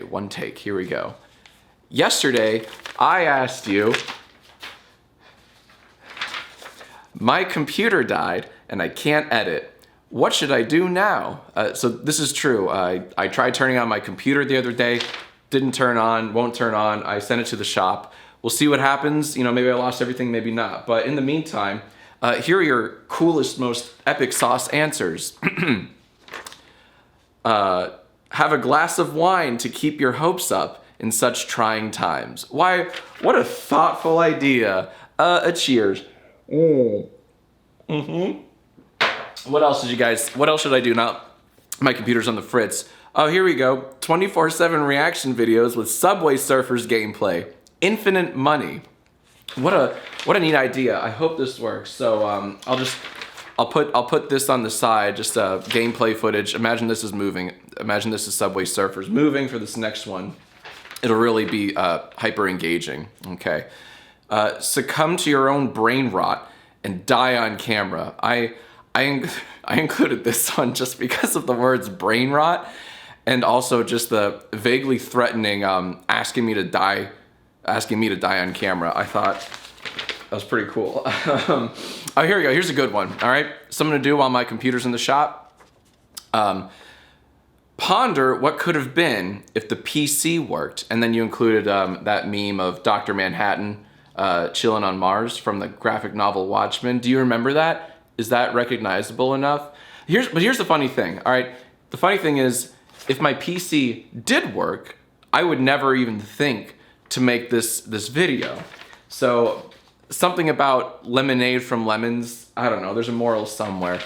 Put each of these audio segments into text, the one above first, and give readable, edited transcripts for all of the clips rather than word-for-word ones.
One take, here we go. Yesterday, I asked you, my computer died and I can't edit. What should I do now? So this is true. I tried turning on my computer the other day, didn't turn on, won't turn on. I sent it to the shop. We'll see what happens. You know, maybe I lost everything, maybe not. But in the meantime, here are your coolest, most epic sauce answers. Have a glass of wine to keep your hopes up in such trying times. Why, what a thoughtful idea. A cheers. What else should I do now? My computer's on the fritz. Oh, here we go. 24/7 reaction videos with Subway Surfers gameplay. Infinite money. What a neat idea. I hope this works. So I'll put this on the side, just gameplay footage. Imagine this is moving. Imagine this is Subway Surfers moving for this next one. It'll really be hyper engaging. Okay. Succumb to your own brain rot and die on camera. I included this one just because of the words brain rot and also just the vaguely threatening asking me to die on camera. I thought that was pretty cool. Oh, here we go. Here's a good one. All right. Something to do while my computer's in the shop. Ponder what could have been if the PC worked. And then you included that meme of Dr. Manhattan chilling on Mars from the graphic novel Watchmen. Do you remember that? Is that recognizable enough? But here's the funny thing. All right. The funny thing is, if my PC did work, I would never even think to make this video. So something about lemonade from lemons. I don't know. There's a moral somewhere.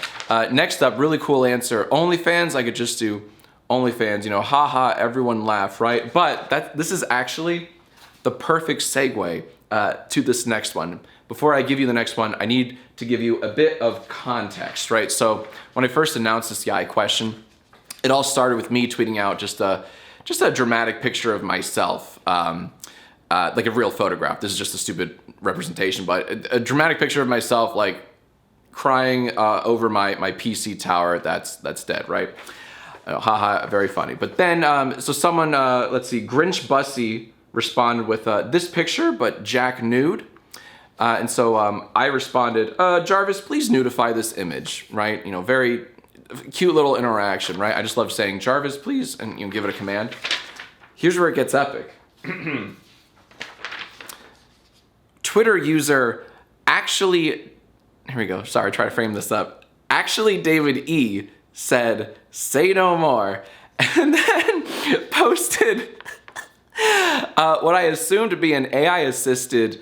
Next up, really cool answer. OnlyFans. I could just do OnlyFans. You know, haha, everyone laugh, right? But this is actually the perfect segue to this next one. Before I give you the next one, I need to give you a bit of context, right? So when I first announced this YIAY question, it all started with me tweeting out just a dramatic picture of myself, like a real photograph. This is just a stupid representation, but a dramatic picture of myself, like crying over my PC tower that's dead, right? Haha, very funny. But then, so someone, let's see, Grinch Bussy responded with this picture, but Jack nude. And so I responded, Jarvis, please nudify this image, right? You know, very cute little interaction, right? I just love saying, Jarvis, please, and you know, give it a command. Here's where it gets epic. Twitter user actually, here we go, sorry, try to frame this up. Actually, David E. said, say no more, and then posted what I assumed to be an AI-assisted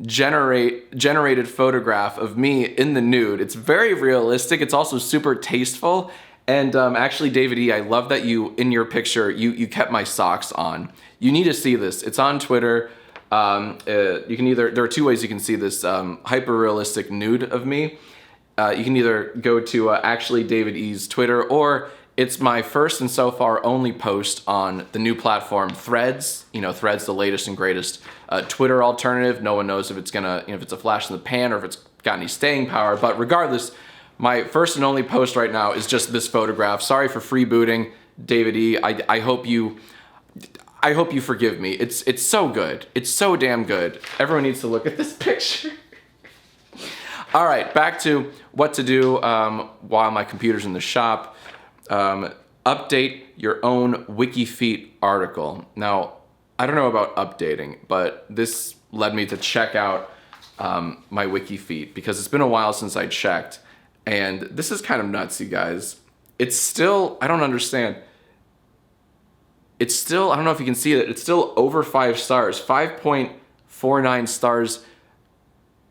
generated photograph of me in the nude. It's very realistic. It's also super tasteful. And actually, David E., I love that in your picture, you kept my socks on. You need to see this. It's on Twitter. You can there are two ways you can see this hyper-realistic nude of me. You can either go to actually David E.'s Twitter, or it's my first and so far only post on the new platform Threads. You know, Threads, the latest and greatest Twitter alternative. No one knows if it's if it's a flash in the pan or if it's got any staying power. But regardless, my first and only post right now is just this photograph. Sorry for freebooting, David E. I hope you forgive me. It's so good. It's so damn good. Everyone needs to look at this picture. All right, back to what to do while my computer's in the shop. Update your own WikiFeet article. Now, I don't know about updating, but this led me to check out my WikiFeet because it's been a while since I checked, and this is kind of nuts, you guys. It's still, I don't understand. It's still, I don't know if you can see it, it's still over 5 stars, 5.49 stars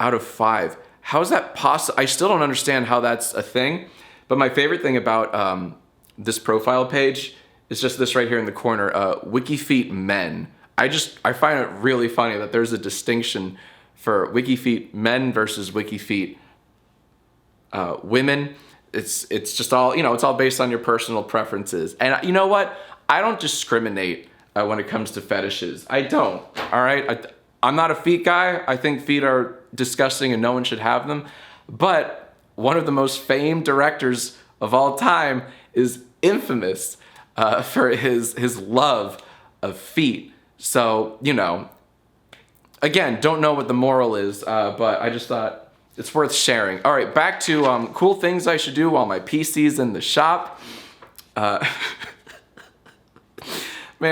out of 5. How is that possible? I still don't understand how that's a thing. But my favorite thing about this profile page is just this right here in the corner, WikiFeet men. I find it really funny that there's a distinction for WikiFeet men versus WikiFeet women. It's just all, it's all based on your personal preferences. And you know what? I don't discriminate when it comes to fetishes. I don't, all right? I'm not a feet guy. I think feet are disgusting and no one should have them. But one of the most famed directors of all time is infamous for his love of feet. So, you know, again, don't know what the moral is, but I just thought it's worth sharing. All right, back to cool things I should do while my PC's in the shop. Man,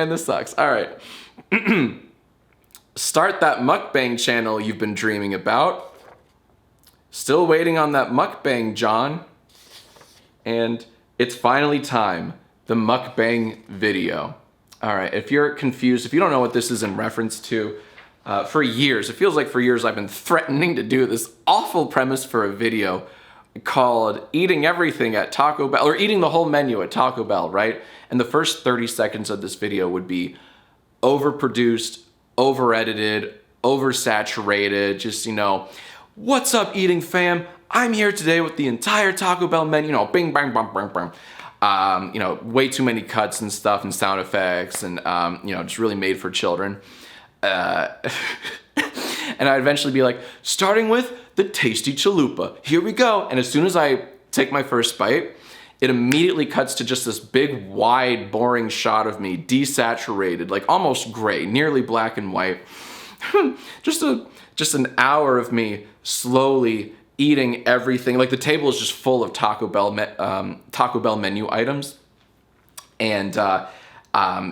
this sucks. All right. Start that mukbang channel you've been dreaming about. Still waiting on that mukbang, John. And it's finally time. The mukbang video. All right, if you're confused, if you don't know what this is in reference to, for years, it feels like for years I've been threatening to do this awful premise for a video called Eating Everything at Taco Bell, or eating the whole menu at Taco Bell, right? And the first 30 seconds of this video would be overproduced, over-edited, oversaturated, just, you know, what's up, eating fam? I'm here today with the entire Taco Bell menu, you know, bing, bang, bang, bang, bang. You know, way too many cuts and stuff and sound effects and, you know, just really made for children. And I'd eventually be like, starting with the tasty chalupa. Here we go. And as soon as I take my first bite, it immediately cuts to just this big, wide, boring shot of me, desaturated, like almost gray, nearly black and white. just an hour of me slowly eating everything. Like the table is just full of Taco Bell menu items. And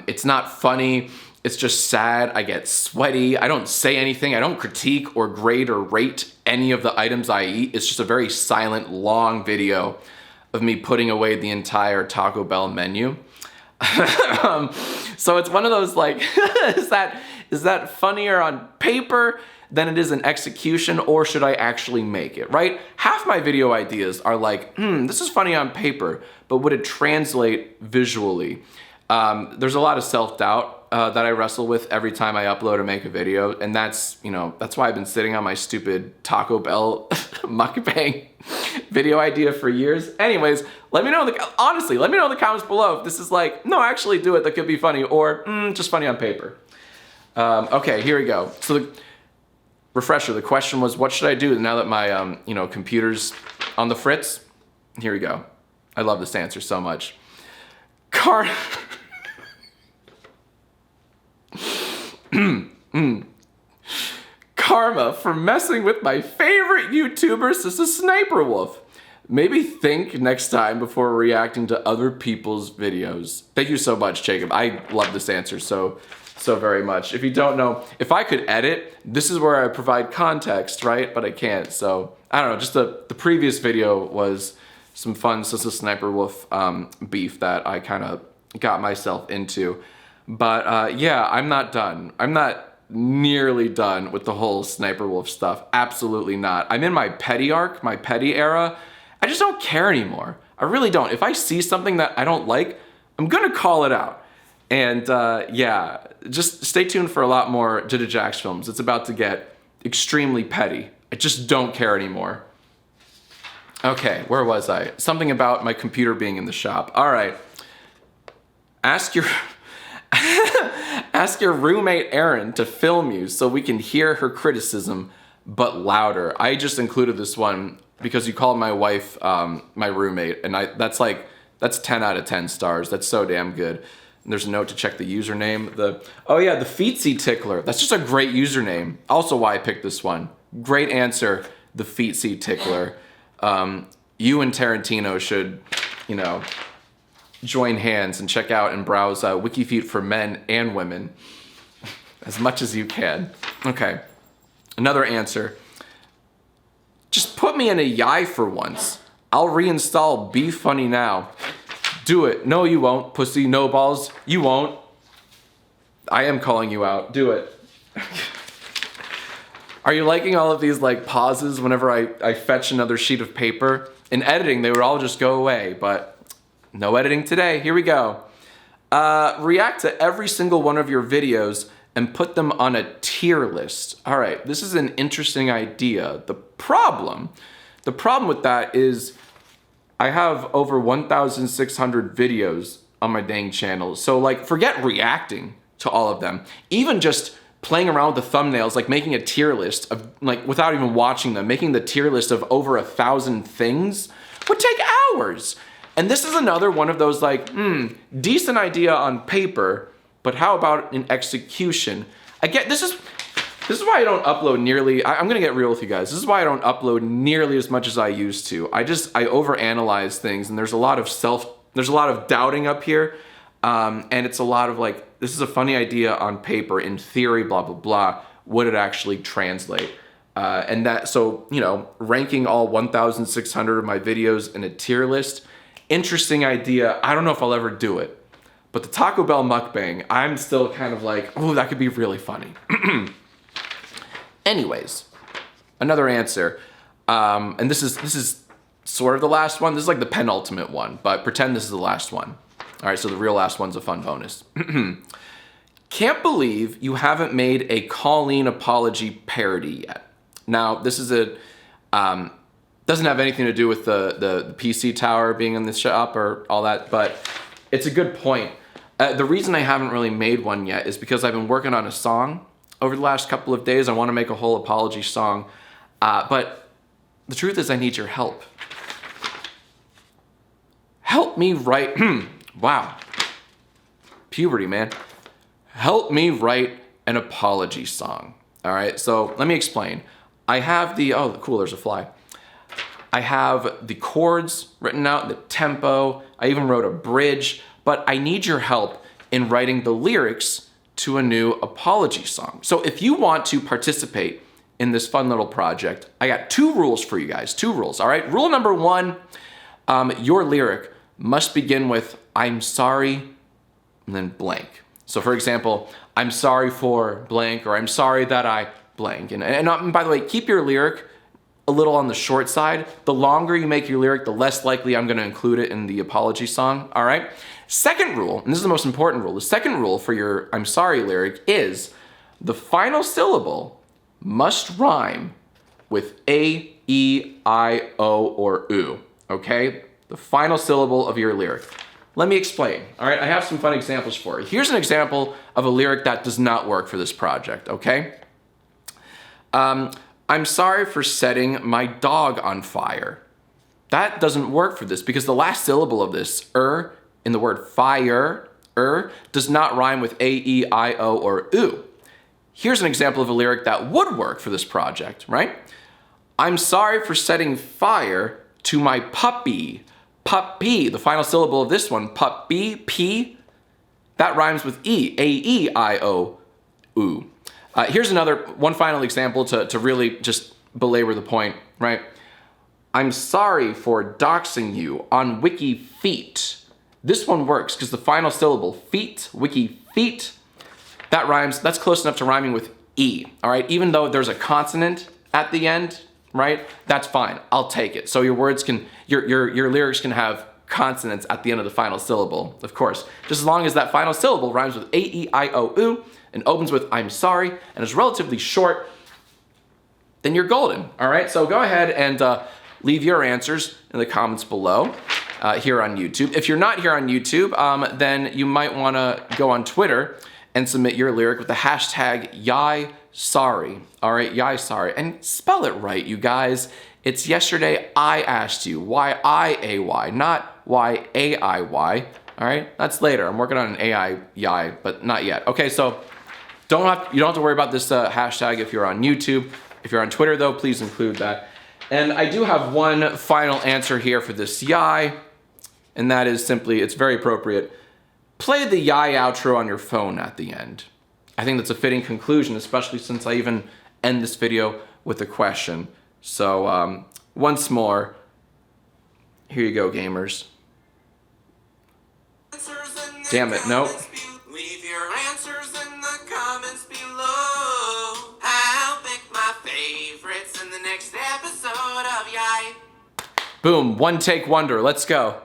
it's not funny. It's just sad. I get sweaty. I don't say anything. I don't critique or grade or rate any of the items I eat. It's just a very silent, long video of me putting away the entire Taco Bell menu. So it's one of those like, is that funnier on paper than it is in execution, or should I actually make it, right? Half my video ideas are like, this is funny on paper, but would it translate visually? There's a lot of self-doubt that I wrestle with every time I upload or make a video, and that's, you know, that's why I've been sitting on my stupid Taco Bell mukbang video idea for years. Anyways, let me know honestly, let me know in the comments below if this is like, no, actually do it, that could be funny, or just funny on paper. Okay, here we go. So the refresher, the question was, what should I do now that my, you know, computer's on the fritz? Here we go. I love this answer so much. Karma for messing with my favorite YouTubers is a sniper wolf. Maybe think next time before reacting to other people's videos. Thank you so much, Jacob. I love this answer so very much. If you don't know, if I could edit, this is where I provide context, right? But I can't, so I don't know. Just the previous video was some fun Sissa Sniper Wolf beef that I kind of got myself into. But yeah, I'm not done. I'm not nearly done with the whole Sniper Wolf stuff. Absolutely not. I'm in my petty arc, my petty era. I just don't care anymore. I really don't. If I see something that I don't like, I'm gonna call it out. And yeah, just stay tuned for a lot more to the jacksfilms. It's about to get extremely petty. I just don't care anymore. Okay, where was I? Something about my computer being in the shop. All right. Ask your roommate Erin to film you so we can hear her criticism, but louder. I just included this one because you called my wife my roommate, and that's 10 out of 10 stars. That's so damn good. And there's a note to check the username. Oh yeah, the Feetsy Tickler. That's just a great username. Also why I picked this one. Great answer, the Feetsy Tickler. You and Tarantino should, you know, join hands and check out and browse WikiFeet for men and women as much as you can. Okay, another answer. Just put me in a YIAY for once. I'll reinstall Be Funny Now. Do it. No, you won't, pussy, no balls. You won't. I am calling you out. Do it. Are you liking all of these like pauses whenever I fetch another sheet of paper? In editing, they would all just go away, but no editing today. Here we go. React to every single one of your videos and put them on a tier list. All right, this is an interesting idea. The problem with that is I have over 1,600 videos on my dang channel. So like, forget reacting to all of them. Even just playing around with the thumbnails, like making a tier list of, like, without even watching them, making the tier list of over 1,000 things would take hours. And this is another one of those like, decent idea on paper, but how about in execution? Again, this is why I don't upload nearly, I'm gonna get real with you guys. This is why I don't upload nearly as much as I used to. I overanalyze things, and there's a lot of doubting up here. And it's a lot of like, this is a funny idea on paper, in theory, blah, blah, blah. Would it actually translate? And that, so, you know, ranking all 1,600 of my videos in a tier list, interesting idea. I don't know if I'll ever do it. But the Taco Bell mukbang, I'm still kind of like, oh, that could be really funny. Anyways, another answer. And this is sort of the last one. This is like the penultimate one, but pretend this is the last one. All right, so the real last one's a fun bonus. Can't believe you haven't made a Colleen apology parody yet. Now, this is doesn't have anything to do with the PC tower being in the shop or all that, but it's a good point. The reason I haven't really made one yet is because I've been working on a song over the last couple of days. I want to make a whole apology song, but the truth is I need your help. Help me write, wow, puberty, man. Help me write an apology song. All right, so let me explain. I have oh, cool, there's a fly. I have the chords written out, the tempo. I even wrote a bridge, but I need your help in writing the lyrics to a new apology song. So if you want to participate in this fun little project, I got 2 rules for you guys, 2 rules, all right? Rule number 1, your lyric must begin with, I'm sorry, and then blank. So for example, I'm sorry for blank, or I'm sorry that I blank. And by the way, keep your lyric a little on the short side. The longer you make your lyric, the less likely I'm gonna include it in the apology song, all right? Second rule, and this is the most important rule, the second rule for your I'm sorry lyric is the final syllable must rhyme with A, E, I, O, or U, okay? The final syllable of your lyric. Let me explain, all right? I have some fun examples for you. Here's an example of a lyric that does not work for this project, okay? I'm sorry for setting my dog on fire. That doesn't work for this because the last syllable of this, in the word fire, does not rhyme with A, E, I, O, or U. Here's an example of a lyric that would work for this project, right? I'm sorry for setting fire to my puppy. Puppy, the final syllable of this one, puppy, P, that rhymes with E, A-E-I-O-U. Here's one final example to really just belabor the point, right? I'm sorry for doxing you on wiki feet. This one works because the final syllable, feet, wiki feet, that rhymes, that's close enough to rhyming with E, all right? Even though there's a consonant at the end, right? That's fine, I'll take it. So your words can, your lyrics can have consonants at the end of the final syllable, of course. Just as long as that final syllable rhymes with A-E-I-O-U and opens with I'm sorry and is relatively short, then you're golden, all right? So go ahead and leave your answers in the comments below here on YouTube. If you're not here on YouTube, then you might wanna go on Twitter and submit your lyric with the hashtag YIAY, all right, YIAY, and spell it right, you guys. It's yesterday I asked you, YIAY, not YAIY, all right? That's later, I'm working on an AI, but not yet. Okay, so you don't have to worry about this hashtag if you're on YouTube. If you're on Twitter though, please include that. And I do have one final answer here for this YIAY, and that is simply, it's very appropriate. Play the YIAY outro on your phone at the end. I think that's a fitting conclusion, especially since I even end this video with a question. So once more, here you go, gamers. Damn it, nope. Leave your answers in the comments below. I'll pick my favorites in the next episode of YIAY. Boom, one take wonder, let's go.